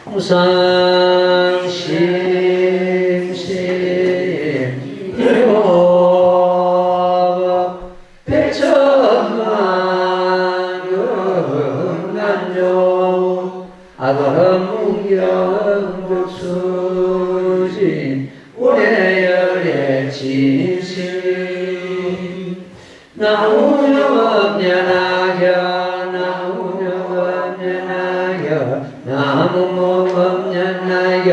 무상심심이요 백천만경난요 아거문경득수진 우레열의 진심 나무념없냐나겨 나무념없냐나겨 나무몸없냐나겨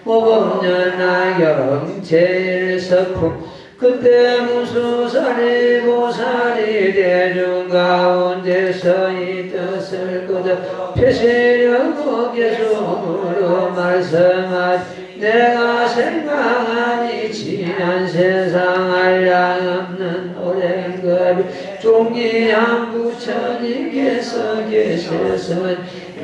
몸없냐나겨 제일석품 그때 무수살이 보살이 대중 가운데서 이 뜻을 거둬 펴시려고 계속으로 말씀하지 내가 생각하니 지난 세상 한량없는 오랜급이 종기한 부처님께서 계셔서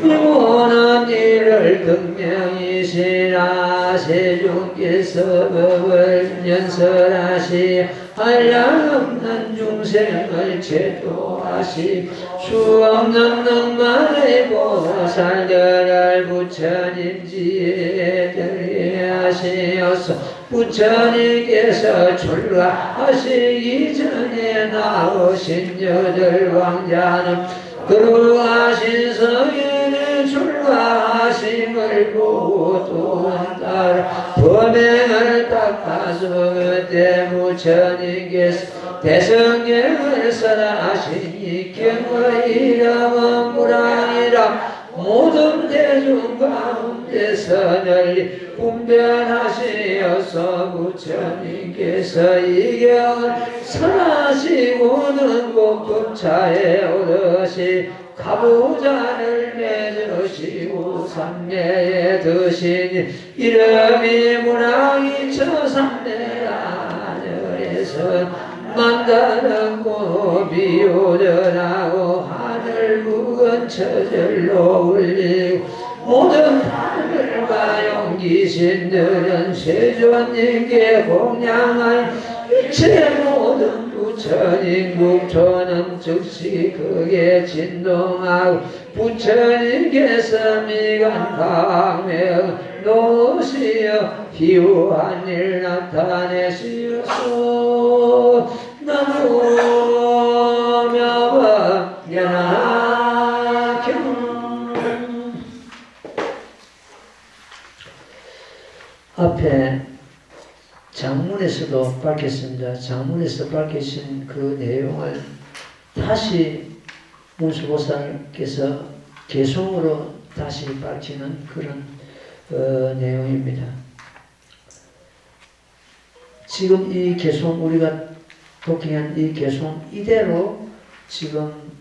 영원한 일을 극명이시라 세종께서 법을 연설하시 한량없는 중생을 제도하시 수없는 능만의 보살들을 부처님 지혜에 들리하시어서 부처님께서 출가하시기 전에 나오신 여덟 왕자는 들어가신 성인의 출가하심을 보고 또한 따라 범행을 닦아서 그때 부처님께서 대성경을 설하시니 경의 이름은 무량이라 모든 대중 가운데서 널리 분별하시어서 부처님께서 이 경을 설하시고는 복급차에 오르시 가부자를 맺으시고 삼매에 드시니 이름이 무량이 처삼매라 하늘에서 만다르고 비오더라고 하늘 묵은 처절로 울리고 모든 하늘과 용기신들은 세존님께 공양한 일체 모든 부처님 국토는 즉시 크게 진동하고 부처님께서 미간 강명 노시어 희우한 일 나타내시옵소서. 나무묘법연하경 앞에 장문에서도 밝혔습니다. 장문에서 밝히신 그 내용을 다시 문수보살께서 개송으로 다시 밝히는 그런 내용입니다. 지금 이 개송 우리가 독행한 이 개송 이대로 지금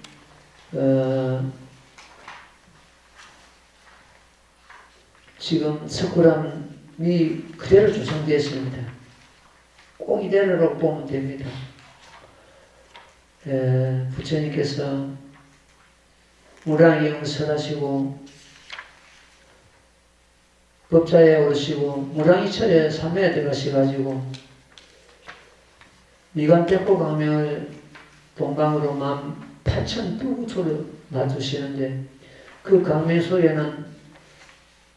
지금 석굴암이 그대로 조성되었습니다. 꼭 이대로 보면 됩니다. 부처님께서 무량경을 설하시고 법자에 오르시고 무량이철에 삼매에 들어가셔가지고 미간 떼고 강명을 동강으로 18,000부구토를 놔두시는데 그 강명 속에는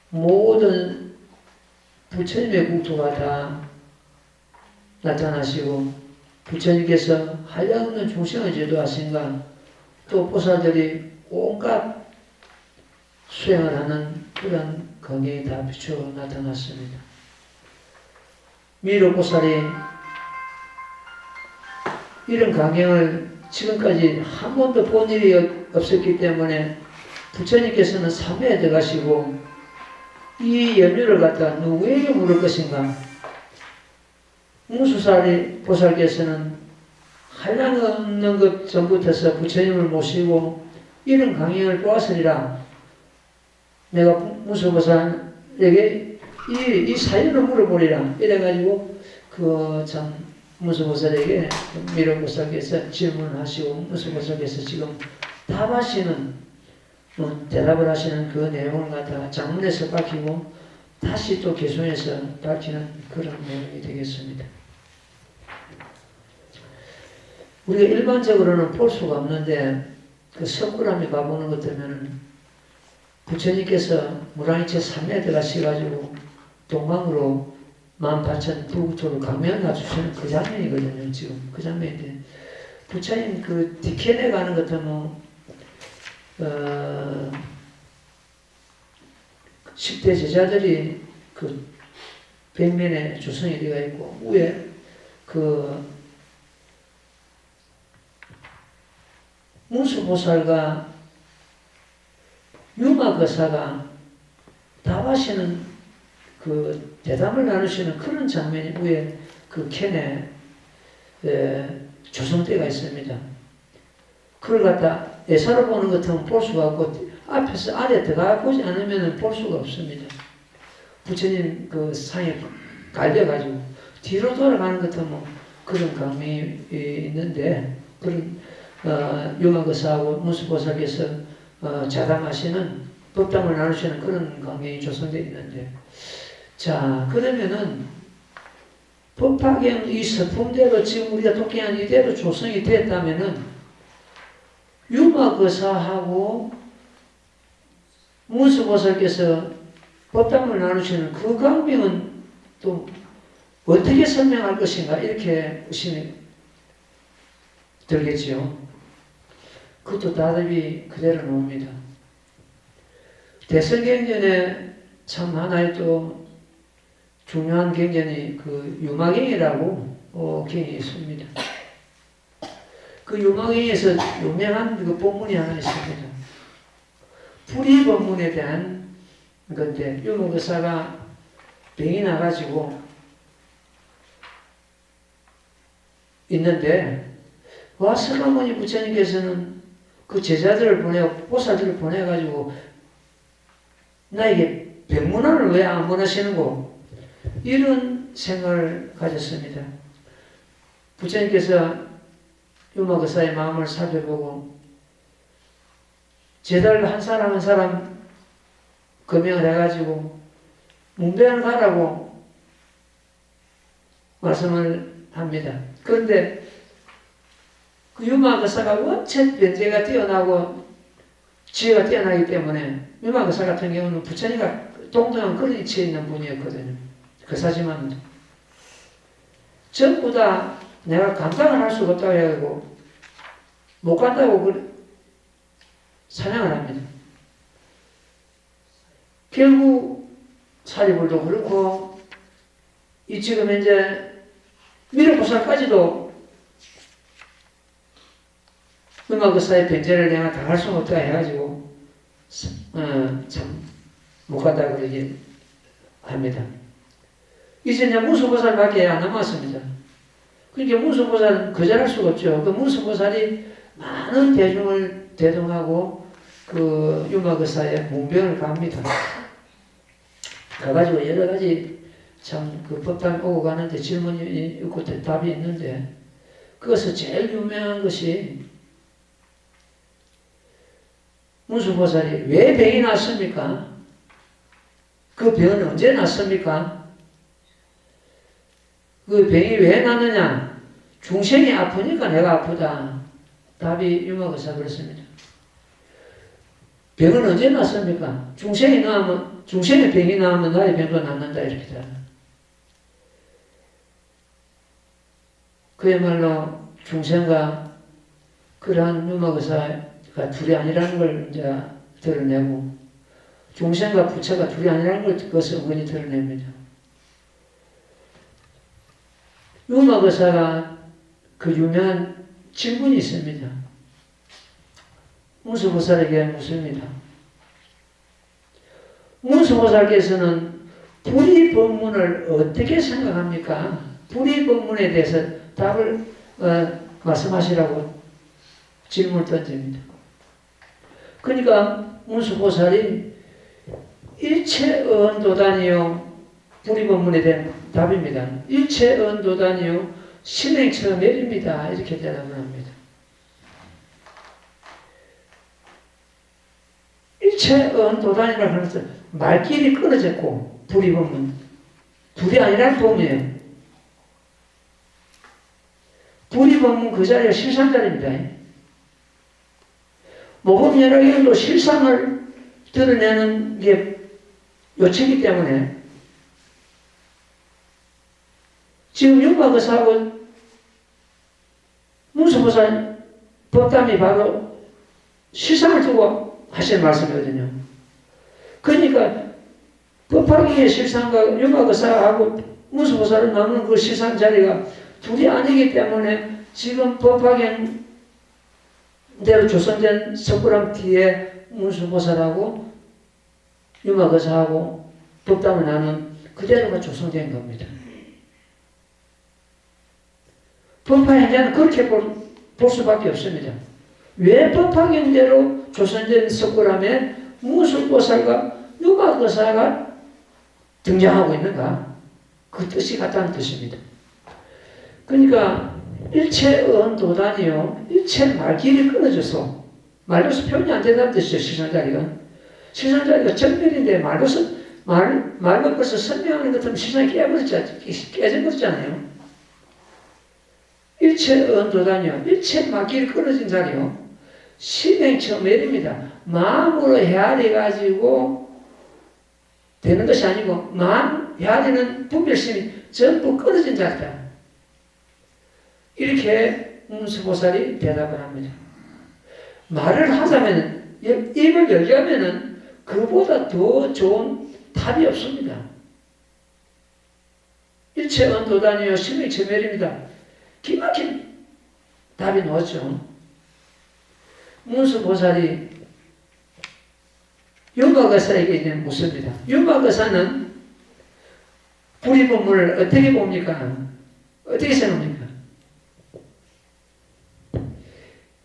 모든 부처님의 국토가 다 나타나시고 부처님께서 한량없는 중생을 제도하신가 또 보살들이 온갖 수행을 하는 그런 광경이 다 비추어 나타났습니다. 미륵보살이 이런 광경을 지금까지 한 번도 본 일이 없었기 때문에 부처님께서는 삼매에 들어가시고 이 연륜을 갖다 누구에게 물을 것인가? 무수살이 보살께서는 한량없는 것 전부터서 부처님을 모시고 이런 강행을 보았으리라. 내가 무수보살에게 이 사연을 물어보리라. 이래가지고 그 참 무수보살에게 미륵보살께서 질문을 하시고 무수보살께서 지금 답하시는 대답을 하시는 그 내용을 갖다가 장문에서 밝히고 다시 또 개송해서 밝히는 그런 내용이 되겠습니다. 우리가 일반적으로는 볼 수가 없는데 그 석굴암에 가보는 것 때문에 부처님께서 무량이체 3에 들어가셔가지고 동방으로 18,000 부국토를 강면 놔주시는 그 장면이거든요. 지금 그 장면인데 부처님 그 디켄에 가는 것 같으면 10대 제자들이 그 벽면에 조성이 되어 있고 위에 그 문수보살과 유마거사가 답하시는 그 대담을 나누시는 그런 장면이 위에 그 캔에 조성되어 있습니다. 그걸 갖다 예사로 보는 것 같으면 볼 수가 없고 앞에서 안에 들어가 보지 않으면 볼 수가 없습니다. 부처님 그 상에 갈려가지고 뒤로 돌아가는 것 같으면 그런 감이 있는데 그런 유마거사하고 문수보살께서 자담하시는 법담을 나누시는 그런 강의이 조성되어 있는데 자 그러면은 법화경 이 서품대로 지금 우리가 독해한 이대로 조성이 됐다면은 유마거사하고 문수보살께서 법담을 나누시는 그 강명은 또 어떻게 설명할 것인가 이렇게 의심이 들겠지요. 그것도 답이 그대로 나옵니다. 대성경전에 참 하나의 또 중요한 경전이 그 유마경이라고 경이 있습니다. 그 유마경에서 유명한 그 본문이 하나 있습니다. 불의법문에 대한 건데 유마거사가 병이 나가지고 있는데 와스가모니 부처님께서는 그 제자들을 보살들을 보내가지고 나에게 병문안을 왜 안 보내시는고 이런 생각을 가졌습니다. 부처님께서 유마거사의 마음을 살펴보고 제자를 한 사람 한 사람 거명을 해가지고 문배를 가라고 말씀을 합니다. 그런데 그 유마거사가 원체 변제가 뛰어나고 지혜가 뛰어나기 때문에 유마거사 같은 경우는 부처님과 동등한 그런 위치에 있는 분이었거든요. 그사지만 전부 다 내가 감당을 할 수가 없다고 해가지고 못 간다고 사냥을 합니다. 결국 사리불도 그렇고 이 지금 이제 미륵보살까지도 유마거사의 변제를 내가 당할 수가 없다 해가지고 참 못 간다 그러긴 합니다. 이제 문수보살밖에 안 남았습니다. 그러니까 문수보살은 거절할 수가 없죠. 그 문수보살이 많은 대중을 대동하고 그 유마거사의 문병을 갑니다. 가가지고 여러 가지 참 그 법당 오고 가는데 질문이 있고 답이 있는데 그것을 제일 유명한 것이 문수보살이 왜 병이 났습니까? 그 병은 언제 났습니까? 그 병이 왜 났느냐? 중생이 아프니까 내가 아프다. 답이 유마거사 그렇습니다. 병은 언제 났습니까? 중생의 병이 나면 나의 병도 낫는다 이렇게 다. 그야말로 중생과 그러한 유마거사가 둘이 아니라는 걸 이제 드러내고 중생과 부처가 둘이 아니라는 걸 그것을 은근히 드러냅니다. 유마거사가 그 유명한 질문이 있습니다. 문수보살에게 묻습니다. 문수보살께서는 불의법문을 어떻게 생각합니까? 불의법문에 대해서 답을 말씀하시라고 질문을 던집니다. 그러니까 문수보살이 일체언도단이요 불의법문에 대한 답입니다. 일체언도단이요 신행처럼 내립니다. 이렇게 대답을 합니다. 일체언도단이라고 하는 것은 말길이 끊어졌고 불의법문 둘이 아니라는 법이에요. 불의법문 그 자리가 실상자리입니다. 모범연락에도 실상을 드러내는 게 요체이기 때문에 지금 윤마거사하고 문수보살 법담이 바로 실상을 두고 하신 말씀이거든요. 그러니까 법화경의 실상과 윤마거사하고 문수보살을 나누는 그 실상 자리가 둘이 아니기 때문에 지금 법화경대로 조성된 석굴암 뒤에 문수보살하고 윤마거사하고 법담을 나눈 그대로가 조성된 겁니다. 법화 현장은 그렇게 볼 수밖에 없습니다. 왜 법화경대로 조선된 석굴암에 문수보살과 윤마거사가 등장하고 있는가? 그 뜻이 같다는 뜻입니다. 그러니까 일체언도단이요, 일체 말길이 끊어져서 말로서 표현이 안 된다는 뜻이죠. 실상자리가. 실상자리가 정멸인데 말로 벌써 설명하는 것처럼 실상이 깨져버렸잖아요. 일체언도단이요, 일체 말길이 끊어진 자리요, 심행처멸입니다. 마음으로 헤아려가지고 되는 것이 아니고 마음 헤아리는 분별심이 전부 끊어진 자리다. 이렇게 문수보살이 대답을 합니다. 말을 하자면, 입을 열려면 그보다 더 좋은 답이 없습니다. 일체언도단이요 심행처멸입니다. 기막힌 답이 나왔죠. 문수보살이 윤마거사에게 이제 묻습니다. 윤마거사는 불이법문을 어떻게 봅니까? 어떻게 생각합니까?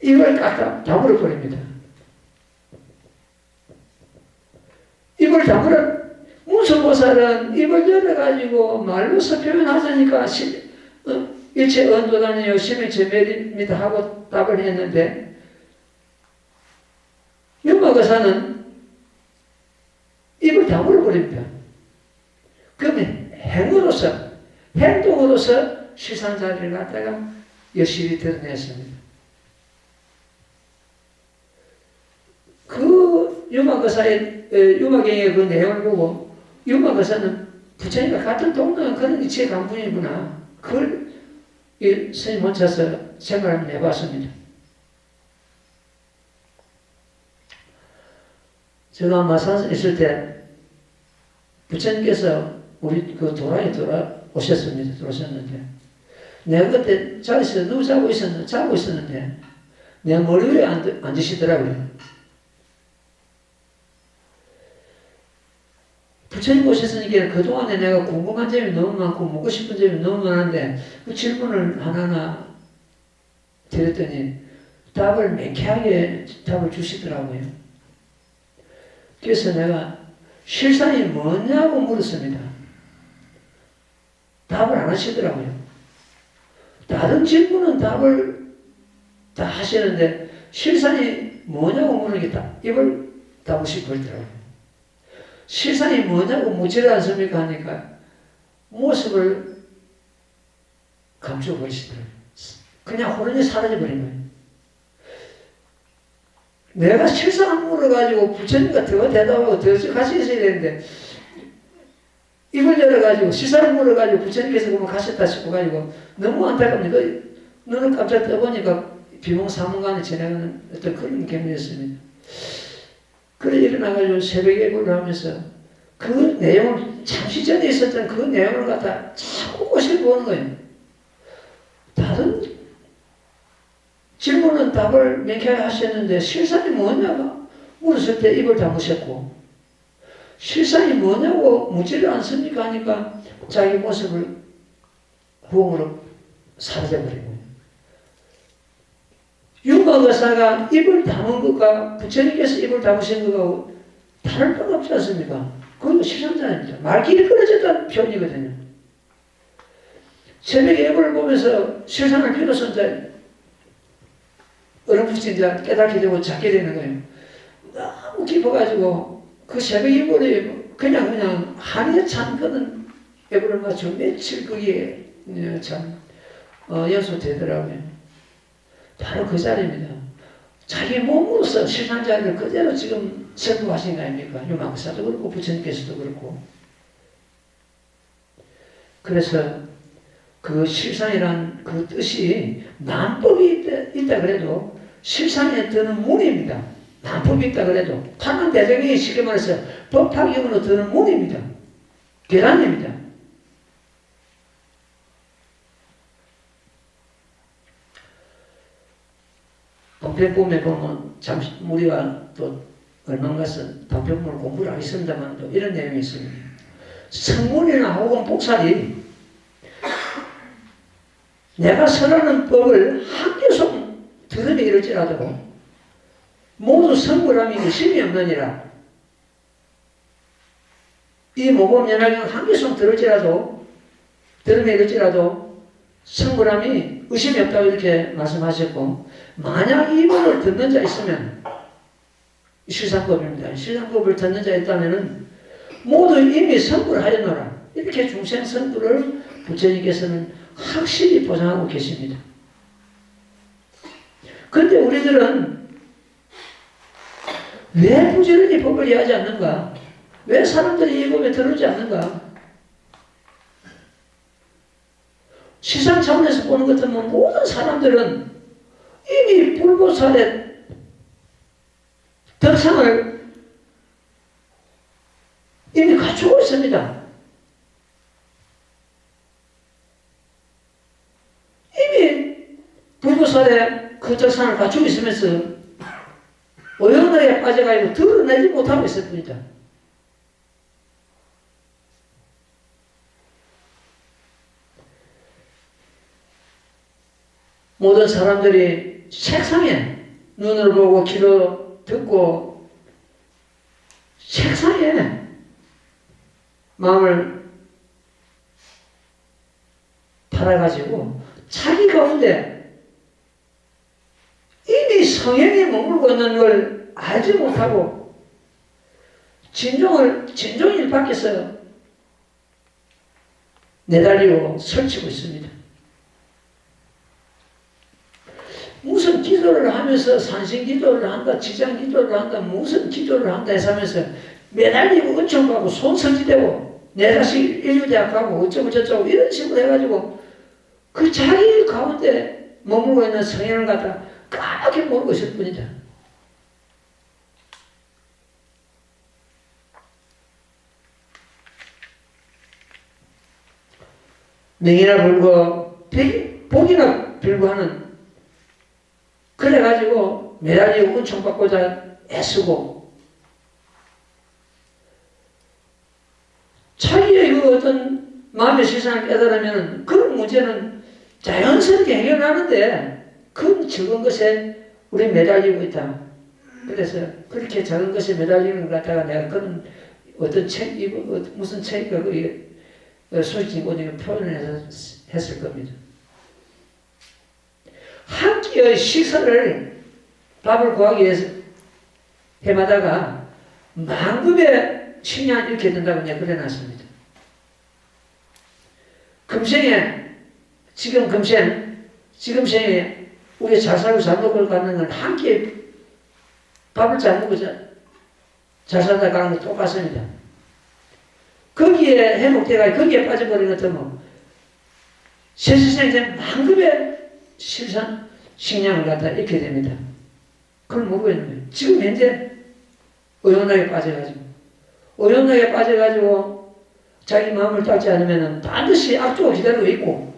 이걸 딱 다물어 버립니다. 입을 다물어, 문수보살은 입을 열어가지고 말로서 표현하자니까 일체 언도단이요 심행처멸입니다 하고 답을 했는데, 윤마거사는 입을 다물어 버립니다. 그러면 행동으로서 실상자리를 갖다가 열심히 드러냈습니다. 그 유마경의 그 내용을 보고 유마거사는 부처님과 같은 동등한 그런 이치의 강분이구나. 그걸 스님 혼자서 생각을 해봤습니다. 제가 마산에 있을 때 부처님께서 우리 그 도랑에 들어오셨는데 내가 그때 자리에서 누구 자고 있었는데 내 머리 위에 앉으시더라고요. 부처님 오셨으니까 그동안에 내가 궁금한 점이 너무 많고 묻고 싶은 점이 너무 많은데 그 질문을 하나하나 드렸더니 명쾌하게 답을 주시더라고요. 그래서 내가 실상이 뭐냐고 물었습니다. 답을 안 하시더라고요. 다른 질문은 답을 다 하시는데 실상이 뭐냐고 물으니까 입을 다무시고 그러더라고요. 실상이 뭐냐고 묻지를 않습니까 하니까 모습을 감춰버리시더라고요. 그냥 호련히 사라져버린 거예요. 내가 실상을 물어가지고 부처님과 더 대답하고 더 같이 있어야 되는데 입을 열어가지고 실상을 물어가지고 부처님께서 그만 가셨다 싶어가지고 너무 안타깝니다. 눈을 깜짝 떠보니까 비몽사몽간에 지나가는 어떤 그런 경험이었습니다. 그래 일어나가지고 새벽에 예불을 하면서 그 내용을 잠시 전에 있었던 그 내용을 갖다 자꾸 꼬시고 보는 거예요. 다른 질문은 답을 명쾌하게 하셨는데 실상이 뭐냐고 물었을 때 입을 다무셨고 실상이 뭐냐고 묻지를 않습니까 하니까 자기 모습을 부엉으로 사라져버린 거예요. 윤마거사가 입을 다문 것과 부처님께서 입을 다무신 것하고 다를 바가 없지 않습니까? 그것도 실상자입니다. 말길이 끊어졌다는 표현이거든요. 새벽에 예불을 보면서 실상을 비로소 이제 어렴풋이 이제 깨닫게 되고 찾게 되는 거예요. 너무 깊어가지고 그 새벽 예불이 그냥 한이에 찬 그런 예불을 맞춰 며칠 거기에 참 연수되더라고요. 바로 그 자리입니다. 자기 몸으로서 실상자를 그대로 지금 선포하신 거 아닙니까? 유마사도 그렇고 부처님께서도 그렇고. 그래서 그 실상이란 그 뜻이 난법이 있다 그래도 실상에 드는 문입니다. 난법이 있다 그래도 가난 대장이 쉽게 말해서 법학용으로 드는 문입니다. 계란입니다. 방편법에 보면 잠시 우리가 또 얼마 가서 방편법을 공부를 하겠습니다만 또 이런 내용이 있습니다. 성문이나 혹은 복살이 내가 설하는 법을 한 개som 들으며 이럴지라도 모두 성불함이 의심이 없느니라. 이 모범연합은 한 개som 들을지라도 들으며 이럴지라도 성불함이 의심이 없다고 이렇게 말씀하셨고, 만약 이 법을 듣는 자 있으면 실상법입니다. 실상법을 듣는 자 있다면은 모두 이미 성불하였노라. 이렇게 중생 성불을 부처님께서는 확실히 보장하고 계십니다. 그런데 우리들은 왜 부지런히 법을 이해하지 않는가? 왜 사람들이 이 법에 들어오지 않는가? 시상 차원에서 보는 것 같으면 모든 사람들은 이미 불보살의 덕상을 이미 갖추고 있습니다. 이미 불보살의 그 덕상을 갖추고 있으면서 오연하게 빠져가지고 드러내지 못하고 있을 뿐이다. 모든 사람들이 책상에 눈을 보고 귀로 듣고 책상에 마음을 팔아가지고 자기 가운데 이미 성향이 머물고 있는 걸 알지 못하고 진종일 밖에서 내달리고 설치고 있습니다. 무슨 기도를 하면서 산신 기도를 한다, 지장 기도를 한다, 무슨 기도를 한다 해서 하면서 매달리고 은총받고 손성지되고 내 자식 인류대학하고 어쩌고 저쩌고 이런 식으로 해가지고 그 자기 가운데 머물고 있는 성향을 갖다 까맣게 모르고 있을 뿐이다. 명이나 불고 복이나 불구하는 그래가지고 매달리고 은총받고자 애쓰고 자기의 그 어떤 마음의 실상을 깨달으면 그런 문제는 자연스럽게 해결하는데 그 적은 것에 우리 매달리고 있다. 그래서 그렇게 작은 것에 매달리는 것 갖다가 내가 그런 어떤 무슨 책과 소식지고 표현을 했을 겁니다. 한 끼의 식사를 밥을 구하기 위해서 해마다가 만급의 식량을 잃게 된다고 내가 그래놨습니다. 지금생에 우리가 잘 살고 잘 먹고 가는 건 한 끼에 밥을 잘 먹고 잘 살다 가는 거 똑같습니다. 거기에 해독돼가 거기에 빠져버리는 것도 세세생에 만급의 식량을 갖다 잃게 됩니다. 그걸 모르고 있는 거예요. 지금 현재 의연하게 빠져가지고 자기 마음을 닦지 않으면 반드시 악조가 기다리고 있고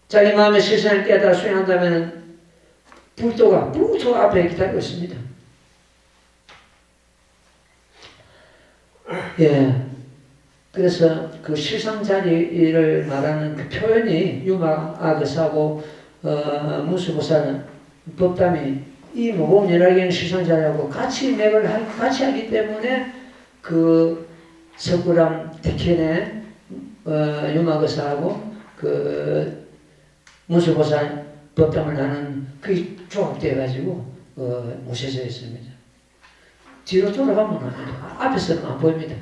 자기 마음의 실상을 깨달아 수행한다면 불토가 앞에 기다리고 있습니다. 예. 그래서 그 실상자리를 말하는 그 표현이 유마아거사하고 문수보살 법담이 이 모범연락경 실상자리하고 같이 맥을 같이 하기 때문에 그 석굴암 택현의 유마거사하고 그 문수보살 법담을 하는 그게 조합되어 가지고 모셔져 있습니다. 뒤로 돌아가면 앞에서는 안 보입니다.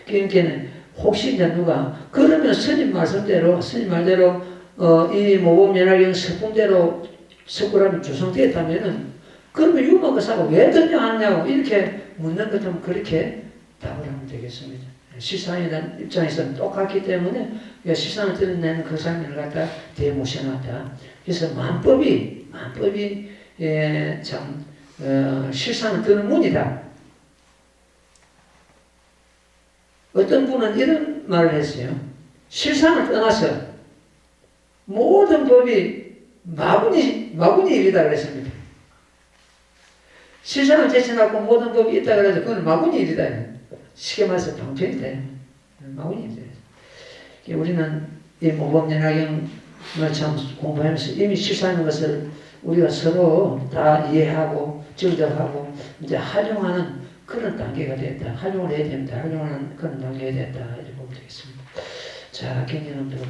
그러니까 혹시 이제 누가 그러면 스님 말대로 이 모범연락경 서품대로 석굴암이 조성되었다면은 그러면 유목사가 왜 등장하느냐고 이렇게 묻는 것처럼 그렇게 답을 하면 되겠습니다. 실상에 대한 입장에서는 똑같기 때문에 실상을 드러내는 그 사람을 갖다 뒤에 모셔놨다. 그래서 만법이 참 실상을 드는 문이다. 어떤 분은 이런 말을 했어요. 실상을 떠나서 모든 법이 마구니 일이다 그랬습니다. 실상을 제쳐놓고 모든 법이 있다 그래도 그건 마구니 일이다. 쉽게 말해서 방편이다. 마구니 일이다. 우리는 이 모범연화경을 참 공부하면서 이미 실상인 것을 우리가 서로 다 이해하고 정답하고 이제 활용하는 그런 단계가 됐다. 활용을 해야 됩니다. 활용하는 그런 단계가 됐다. 이렇게 보면 되겠습니다. 자, 경전함 여러분.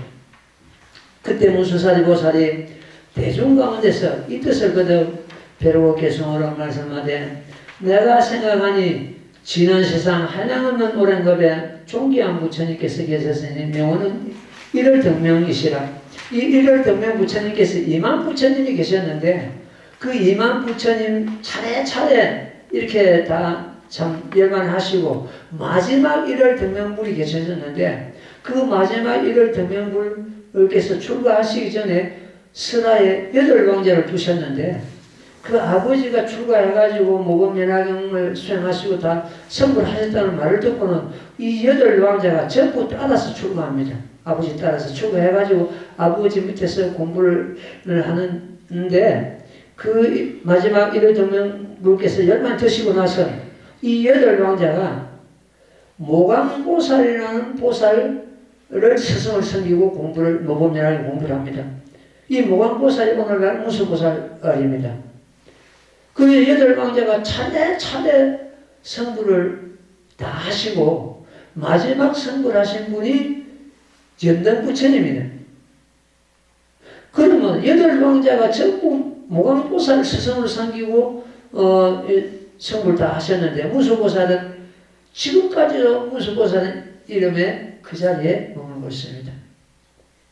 그때 문수사리 보살이 대중 가운데서 이 뜻을 거듭 배우고 개성으로 말씀하되 내가 생각하니 지난 세상 한량없는 오랜 겁에 존귀한 부처님께서 계셨으니 명호는 일월 등명이시라. 이 일월 등명 부처님께서 이만 부처님이 계셨는데 그 이만 부처님 차례차례 이렇게 다 참 열반하시고 마지막 일월 등명불이 계셨는데 그 마지막 일월 등명불께서 출가하시기 전에 설하에 8왕자를 두셨는데 그 아버지가 출가해가지고 모범연화경을 수행하시고 다 선불하셨다는 말을 듣고는 이 8왕자가 전부 따라서 출가합니다. 아버지 따라서 출가해가지고 아버지 밑에서 공부를 하는데 그 마지막 일월 등명불께서 열만 드시고 나서 이 8왕자가 모광보살이라는 보살을 스승을 섬기고 공부를 모범연화경 공부를 합니다. 이 모광보살이 오늘날 무수보살입니다. 그 8왕자가 차례차례 성불을 다 하시고 마지막 성불 하신 분이 전등부처님이네. 그러면 8왕자가 전부 모광보살을 스승으로 섬기고 성불 다 하셨는데 무수보살은 지금까지도 무수보살은 이름에 그 자리에 머물고 있습니다.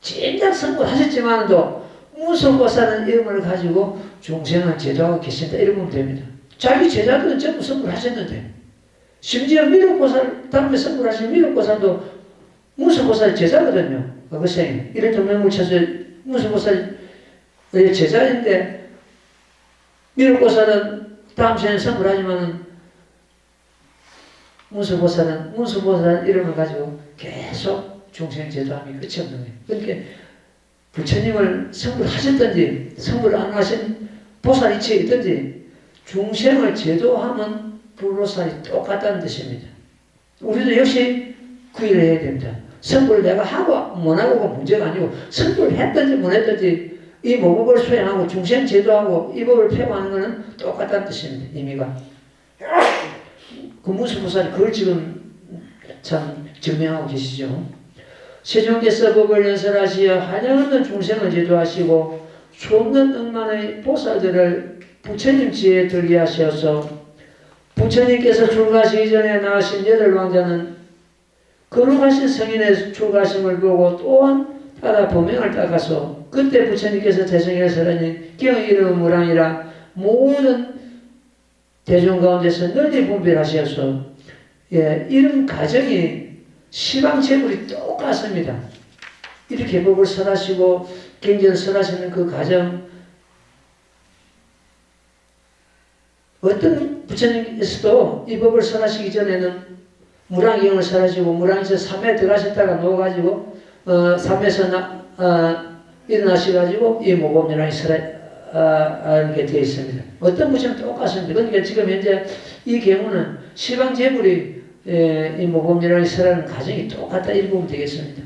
진작 성불하셨지만도 무수보살은 이름을 가지고 중생을 제도하고 계신다 이렇게 보면 됩니다. 자기 제자들은 전부 성불하셨는데 심지어 미륵보살 다음에 성불하신 미륵보살도 무수보살 제자거든요. 어거생이 이런 정명을 쳐서 무수보살의 제자인데 미륵보살은 다음 생에 성불하지만은 무수보살은 이름을 가지고 계속 중생 제도함이 끝이 없는 거예요. 그러니까 부처님을 성불하셨든지 성불 안 하신 보살 이치에 있든지 중생을 제도하면 불보살이 똑같다는 뜻입니다. 우리도 역시 그 일을 해야 됩니다. 성불을 내가 하고 못하고가 문제가 아니고 성불을 했든지 못했든지 이 모법을 수행하고 중생 제도하고 이 법을 폐고하는 것은 똑같다는 뜻입니다. 의미가. 그 무수보살이 그걸 지금 참 증명하고 계시죠. 세종께서 법을 연설하시어 한량없는 중생을 제도하시고 수없는 억만의 보살들을 부처님 지혜에 들게 하셔서 부처님께서 출가하시기 전에 나으신 8왕자는 거룩하신 성인의 출가하심을 보고 또한 따라 범행을 따가서 그때 부처님께서 대성에 설하니 경의 이름은 무랑이라 모든 대중 가운데서 널리 분별하셔서 이런 가정이 시방제불이 똑같습니다. 이렇게 법을 설하시고 경전을 설하시는 그 가정 어떤 부처님께서도 이 법을 설하시기 전에는 무랑경을 설하시고 무랑에서 삼에 들어가셨다가 누워가지고 삼에서 일어나셔가지고 이 모범연화경이 설하게 되어 있습니다. 어떤 부처는 똑같습니다. 그러니까 지금 현재 이 경우는 시방제불이 이 모범연화경이 설하는 과정이 똑같다 이렇게 보면 되겠습니다.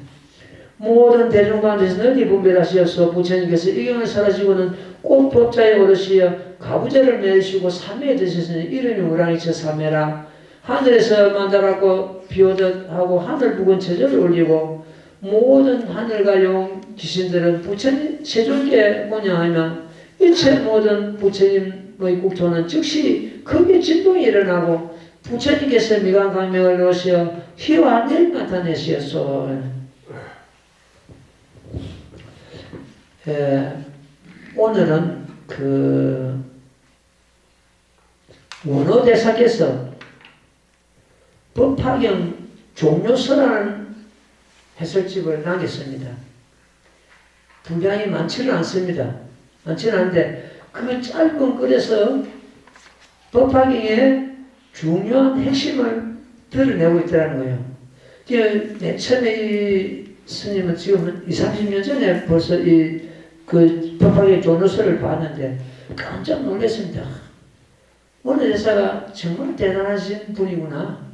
모든 대중 가운데서 널리 분별하시어서 부처님께서 이 경을 설하시고는 꼭 법자에 오르시어 가부제를 매시고 삼회에 드셨으니 이름이 무랑이처 삼회라. 하늘에서 만다라고 비오듯 하고 하늘 부근 제절을 올리고 모든 하늘과 영 귀신들은 부처님 세존께 본향하며 일체 모든 부처님의 국토는 즉시 크게 진동이 일어나고 부처님께서 미간 강명을 넣으시어 희와 늘 나타내시었소. 오늘은 그 원어대사께서 법화경 종료서라는 해설집을 남겼습니다. 분량이 많지는 않습니다. 많지는 않은데 그 짧은 글에서 법화경의 중요한 핵심을 드러내고 있다는 거예요. 맨 처음에 이 스님은 지금 20, 30년 전에 벌써 그 법화경 종료서를 봤는데 깜짝 놀랐습니다. 어느 대사가 정말 대단하신 분이구나.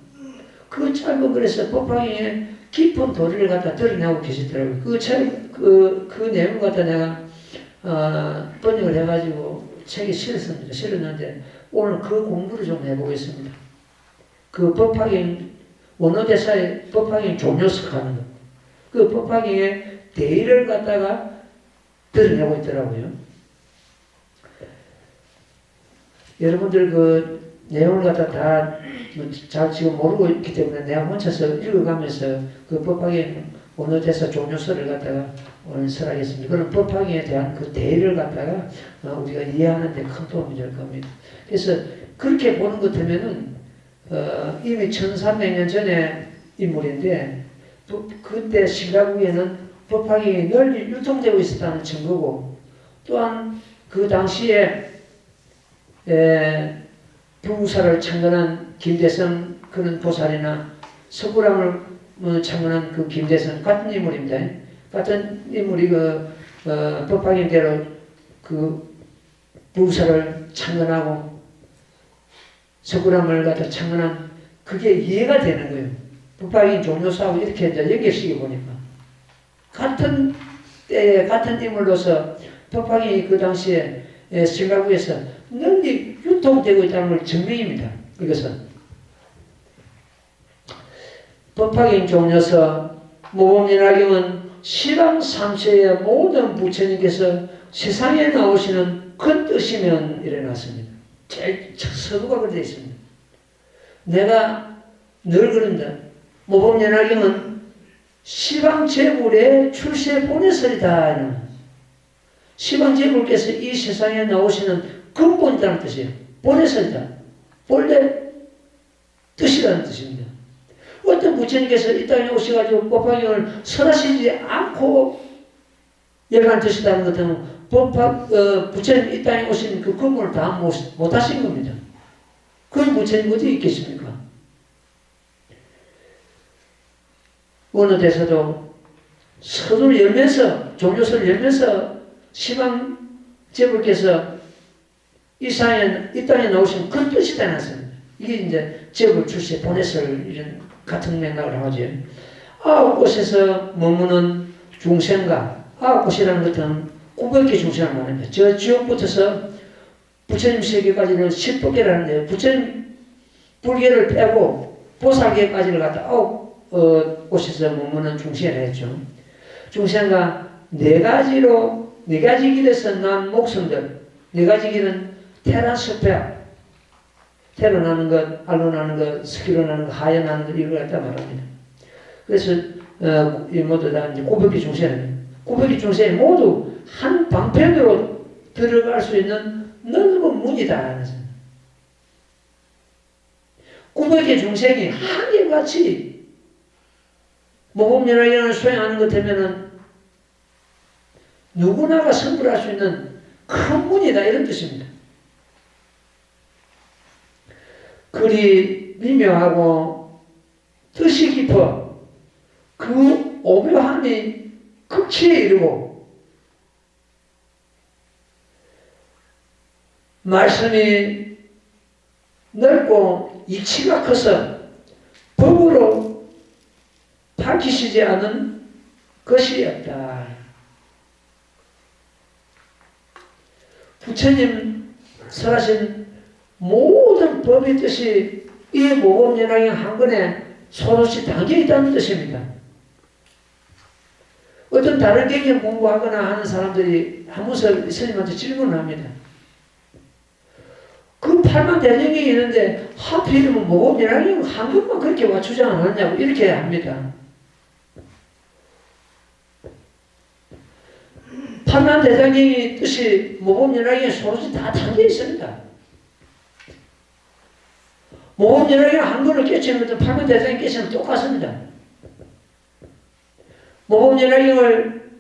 그 짧은 글에서 법화경의 깊은 도리를 갖다 드러내고 계시더라고요. 그 내용 갖다 내가 번역을 해가지고 책에 실었습니다. 실었는데 오늘 그 공부를 좀 해보겠습니다. 그 법화경 원어대사의 법화경 종료석 하는 것. 그 법화경의 대의를 갖다가 드러내고 있더라고요. 여러분들 그 내용을 갖다 다 잘 지금 모르고 있기 때문에 내가 혼자서 읽어가면서 그 법화경 원어대사 종료서를 갖다가 오늘 설하겠습니다. 그런 법화경에 대한 그 대의를 갖다가 우리가 이해하는 데 큰 도움이 될 겁니다. 그래서 그렇게 보는 것 같으면은 이미 1300년 전의 인물인데 그때 신라국에는 법화경이 널리 유통되고 있었다는 증거고 또한 그 당시에 부부사를 창건한 김대성 그런 보살이나 석굴암을 창건한 그 김대성 같은 인물입니다. 같은 인물이 법화경대로 그 부부사를 창건하고 석굴암을 갖다 창건한 그게 이해가 되는 거예요. 법화경 종료사하고 이렇게 이제 연결시켜 보니까 같은 때에 같은 인물로서 법화경이 그 당시에 신라국에서 널리 유통되고 있다는 걸 증명입니다. 이것은 법화경 종료서 모범연화경은 시방 삼체의 모든 부처님께서 세상에 나오시는 큰 뜻이면 일어났습니다. 제일 서두가 그렇게 되어 있습니다. 내가 늘 그런다. 모범연화경은 시방제불의 출세 보내설이다. 시방제불께서 이 세상에 나오시는 근본이라는 뜻이에요. 보내설이다. 본래 뜻이라는 뜻입니다. 어떤 부처님께서 이 땅에 오셔가지고 법화경을 설하시지 않고 열한 뜻이라는 것은 부처님 이 땅에 오신 그 근본을 다 못하신 겁니다. 그런 부처님 어디 있겠습니까? 어느 데서도 서두를 열면서 종료서를 열면서 시방제불께서 이 땅에 나오신 큰 뜻이 되었습니다. 이게 이제 제불 출세 보내설 이런 같은 맥락을 하죠. 9곳에서 머무는 중생과 9곳이라는 것은 900개 중생을 말합니다. 저 지옥부터서 부처님 세계까지는 10법계라는데 부처님 불계를 빼고 보살계까지를 갖다 9곳에서 머무는 중생을 했죠. 중생과 네 가지 길에서 난 목성들, 네 가지 길은 테라스페아, 태로 나는 것, 알로 나는 것, 스키로 나는 것, 하여 나는 것, 이걸 갖다 말합니다. 그래서, 이 모두 다 이제 900개 중생입니다. 900개 중생이 모두 한 방편으로 들어갈 수 있는 넓은 문이다. 900개 중생이 한결같이 모범연화경을 수행하는 것 되면은 누구나가 성불할 수 있는 큰 문이다. 이런 뜻입니다. 그리 미묘하고 뜻이 깊어 그 오묘함이 극치에 이르고 말씀이 넓고 이치가 커서 법으로 밝히시지 않은 것이 없다. 부처님 설하신 모든 법의 뜻이 이 모범연화경 한 권에 소소시 담겨 있다는 뜻입니다. 어떤 다른 경영 공부하거나 하는 사람들이 한 번씩 스님한테 질문을 합니다. 그 8만 대전경이 있는데 하필이면 모범연화경 한 권만 그렇게 와 주장 안 하냐고 이렇게 합니다. 판만 대장경이 뜻이 모범연락에 소로지 다 담겨 있습니다. 모범연락에 한 번을 깨치는 것도 판만 대장경 깨치는 똑같습니다. 모범연락을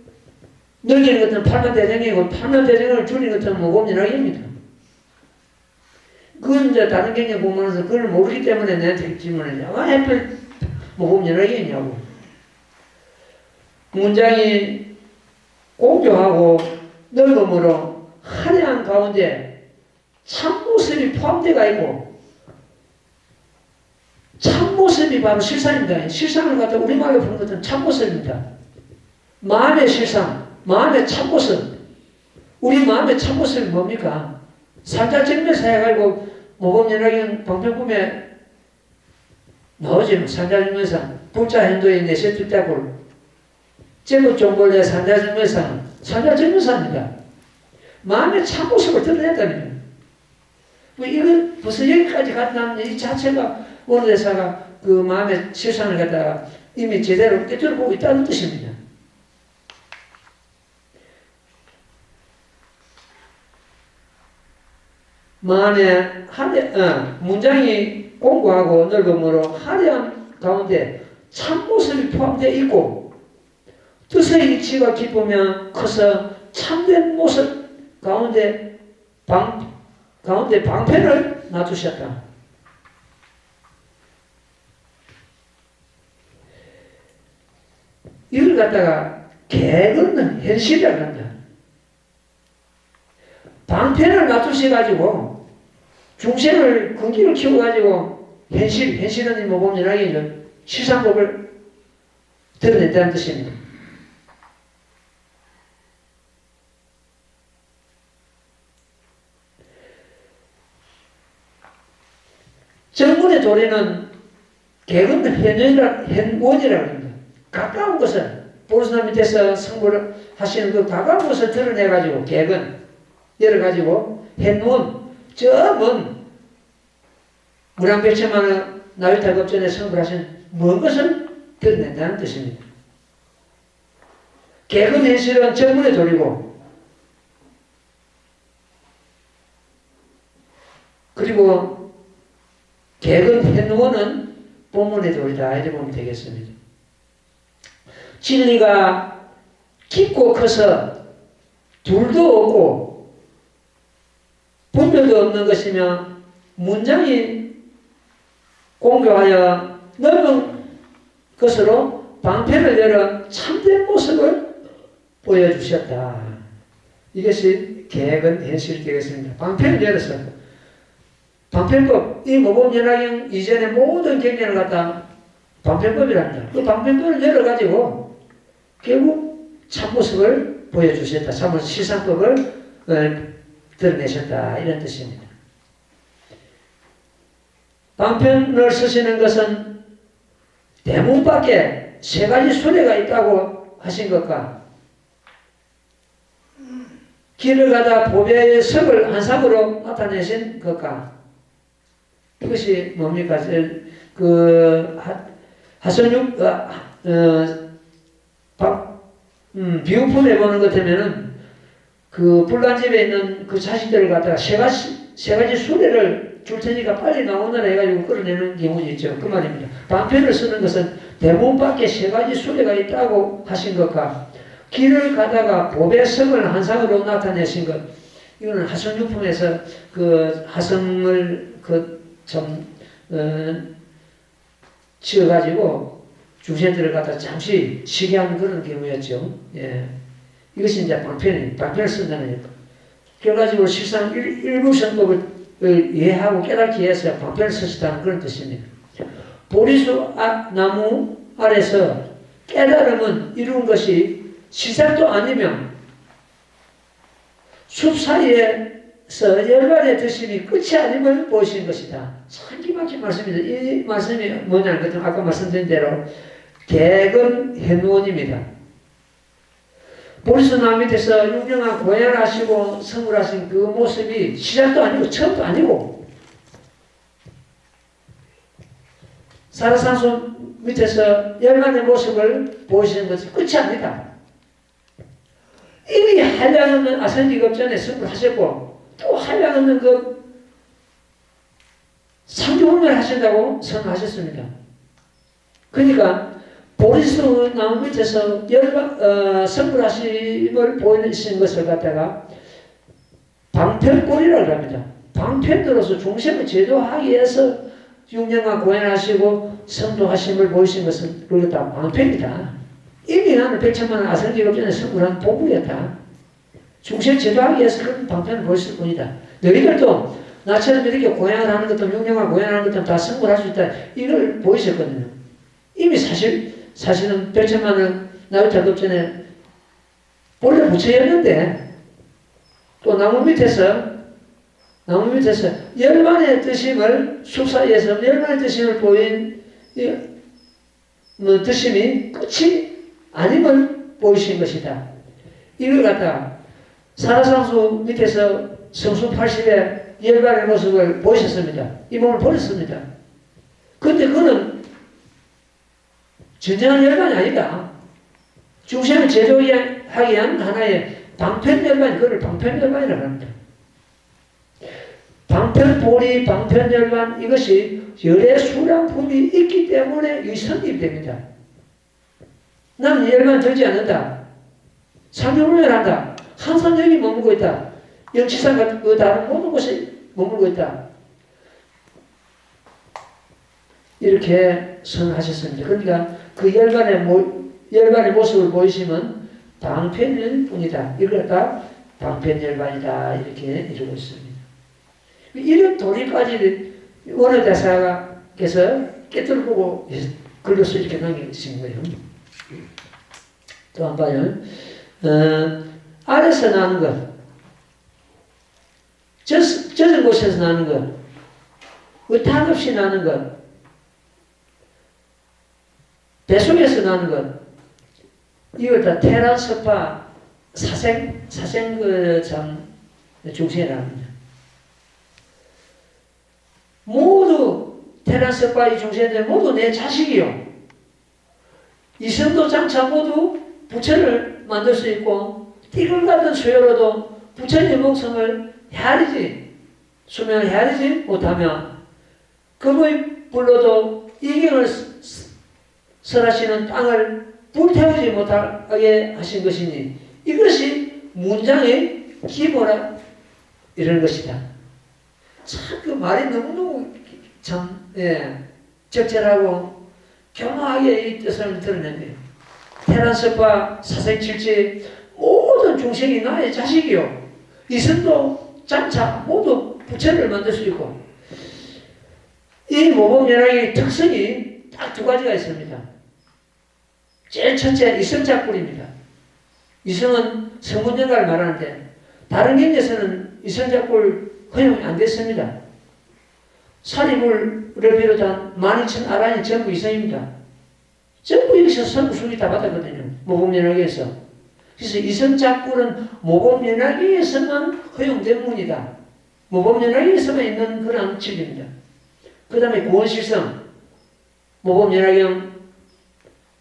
늘리는 것은 판만 대장경이고 판만 대장경을 줄이는 것은 모범연락입니다. 그건 이제 다른 경경 보면서 그걸 모르기 때문에 내한테 질문을 해. 왜 하필 모범연락이냐고. 문장이 공교하고 넓음으로 화려한 가운데 참모습이 포함되어 있고 참모습이 바로 실상입니다. 실상을 갖다 우리말로 부르는 것은 참모습입니다. 마음의 실상, 마음의 참모습. 우리 마음의 참모습이 뭡니까? 산자증명서 해가지고 모범연락형 방편품에 나오죠. 산자증명서 불자 행도에 내세줄 때고 제국종벌의 산자증명서는 산자증명서입니다. 마음의 참모습을 드러냈다는 거예요. 이건 벌써 여기까지 갔다면 이 자체가 원어대사가 그 마음의 실상을 갖다가 이미 제대로 꿰뚫어보고 있다는 뜻입니다. 마음의 문장이 공고하고 넓음으로 화려한 가운데 참모습이 포함되어 있고 뜻의 이치가 깊으면 커서 참된 모습 가운데 방편을 놔두셨다. 이걸 갖다가 개근은 현실이라고 합니다. 방편을 놔두셔가지고 중생을 근기를 키워가지고 현실은 모범연락이 실상법을 드러냈다는 뜻입니다. 정문의 도래는 개근 현원이라고 합니다. 가까운 것을 보르스나 밑에서 성불을 하시는 그 가까운 것을 드러내가지고 개근 열어가지고 현원 저 먼 무량백천만의 나위타급전에 성불하신 먼 것을 드러낸다는 뜻입니다. 개근 현실은 정문의 도리고 그리고 개근 현원은 본문의 도리다 이렇게 보면 되겠습니다. 진리가 깊고 커서 둘도 없고 분별도 없는 것이며 문장이 공교하여 넓은 것으로 방편을 열어 참된 모습을 보여주셨다. 이것이 개근 현실이 되겠습니다. 방편을 열어서 방편법, 이 모범연락형 이전의 모든 경전을 갖다 방편법이랍니다. 그 방편법을 열어가지고 결국 참모습을 보여주셨다. 참모습 실상법을 드러내셨다. 이런 뜻입니다. 방편을 쓰시는 것은 대문 밖에 세 가지 수레가 있다고 하신 것과 길을 가다 보배의 석을 한상으로 나타내신 것과 이것이 뭡니까? 하선육, 비유품에 보는 것 같으면은 그 불난집에 있는 그 자식들을 갖다가 세 가지 수레를 줄 테니까 빨리 나오느라 해가지고 끌어내는 경우도 있죠. 그 말입니다. 방편을 쓰는 것은 대문 밖에 세 가지 수레가 있다고 하신 것과 길을 가다가 보배성을 한상으로 나타내신 것, 이거는 하선육품에서 그 하성을 지어가지고 중생들을 갖다 잠시 쉬게 하는 그런 경우였죠. 예. 이것이 이제 방편을 쓴다는 거. 그래가지고 실상 일부 성법을 이해하고 깨닫기 위해서 방편을 쓰시다는 그런 뜻입니다. 보리수 나무 아래서 깨달음은 이룬 것이 시작도 아니면 숲 사이에서 열반의 드심이 끝이 아님을 보신 것이다. 참 기막힌 말씀입니다. 이 말씀이 뭐냐는 것은 아까 말씀드린 대로 개근 현원입니다. 보리수나무 밑에서 유명한 고연을 하시고 성을 하신 그 모습이 시작도 아니고 처음도 아니고 사라산소 밑에서 열반의 모습을 보시는 것이 끝이 아니다. 이미 한량없는 아선지급전에 승부하셨고 또 한량없는 그 상주분을 하신다고 선언하셨습니다. 그러니까 보리수 나무 밑에서 성불하심을 보이신 것을 갖다가 방편골이라고 합니다. 방편으로서 중생을 제도하기 위해서 6년간 고행하시고 성도하심을 보이신 것은 그렇다. 방편이다. 이미 나는 백천만 아선지급전에 성불한 보부였다. 중생 제도하기 위해서 그런 방편을 보였을 뿐이다. 너희들도 나처럼 이렇게 고행을 하는 것도 6년간 고행하는 것도 다 성불할 수 있다. 이걸 보이셨거든요. 이미 사실은 백천만은 나루타급전에 본래 부처였는데 또 나무 밑에서 열반의 뜻임을 숲사이에서 열반의 뜻임을 보인 뜻임이 끝이 아님을 보이신 것이다. 이걸 갖다가 사라상수 밑에서 성수 80의 열반의 모습을 보이셨습니다. 이 몸을 버렸습니다. 그런데 그는 진정한 열반이 아니다. 중생을 제도하기 위한 하나의 방편열반, 그걸 방편열반이라고 합니다. 방편보리, 방편열반, 이것이 열의 수량품이 있기 때문에 유선입이 됩니다. 나는 열반 들지 않는다. 상경을 한다. 항상 여기 머물고 있다. 영치상 그 다른 모든 곳에 머물고 있다. 이렇게 선언하셨습니다. 그러니까 그 열반의 모습을 보이시면 방편일 뿐이다. 이걸 다 방편열반이다. 이렇게 이루고 있습니다. 이런 도리까지 원어대사께서 깨뚫고 글로서 이렇게 남겨주신 거예요. 또 한 번요. 아래서 나는 것, 젖은 곳에서 나는 것, 의탄 없이 나는 것, 뱃속에서 나는 것, 이걸 다 테라스파 사생 중생이라고 합니다. 모두 테라스파 이 중생들 모두 내 자식이요. 이성도 장차 모두 부처를 만들 수 있고 띠글 같은 수요로도 부처의 목성을 헤아리지 수명을 헤아리지 못하며 그분이 불러도 이경을 설하시는 땅을 불태우지 못하게 하신 것이니 이것이 문장의 기본이라 이런 것이다. 참 그 말이 너무너무 참 적절하고 교묘하게 이 뜻을 드러낸 거예요. 테란스파 사생칠지 모든 중생이 나의 자식이요. 이승도 장차 모두 부처를 만들 수 있고 이 모범연학의 특성이 딱 두 가지가 있습니다. 제일 첫째 이성작불입니다. 이성은 성문연가를 말하는데 다른 경에서는 이성작불 허용이 안 됐습니다. 사리불을 비롯한 12,000아란이 전부 이성입니다. 전부 여기서 선구수기 다 받았거든요. 모범연학에서. 그래서 이성작불은 모범연학에서만 허용된 문이다. 모범연학에서만 있는 그런 책입니다. 그 다음에 구원실성, 모범연학형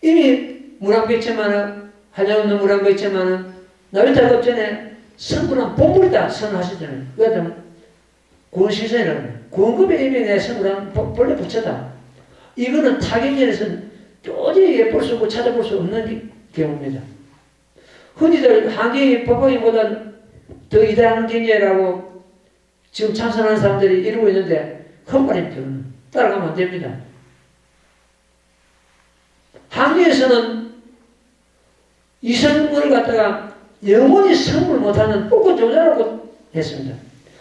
이미 문학백제만은 한양없는 문학백제만은 나루타급전에 선구는 본물이다 선언하시잖아요. 그다음에 구원실성이라고 해요. 구원급에 이미 내 선구는 본래 부처다. 이거는 타경전에서는 도저히 예볼 수 없고 찾아볼 수 없는 경우입니다. 흔히들 한경이 법화경보다 더 이다한 경제라고 지금 참선하는 사람들이 이러고 있는데 헛말입니다. 따라가면 안 됩니다. 한경에서는 이성을 갖다가 영원히 성불 못하는 뽀꼬조자라고 했습니다.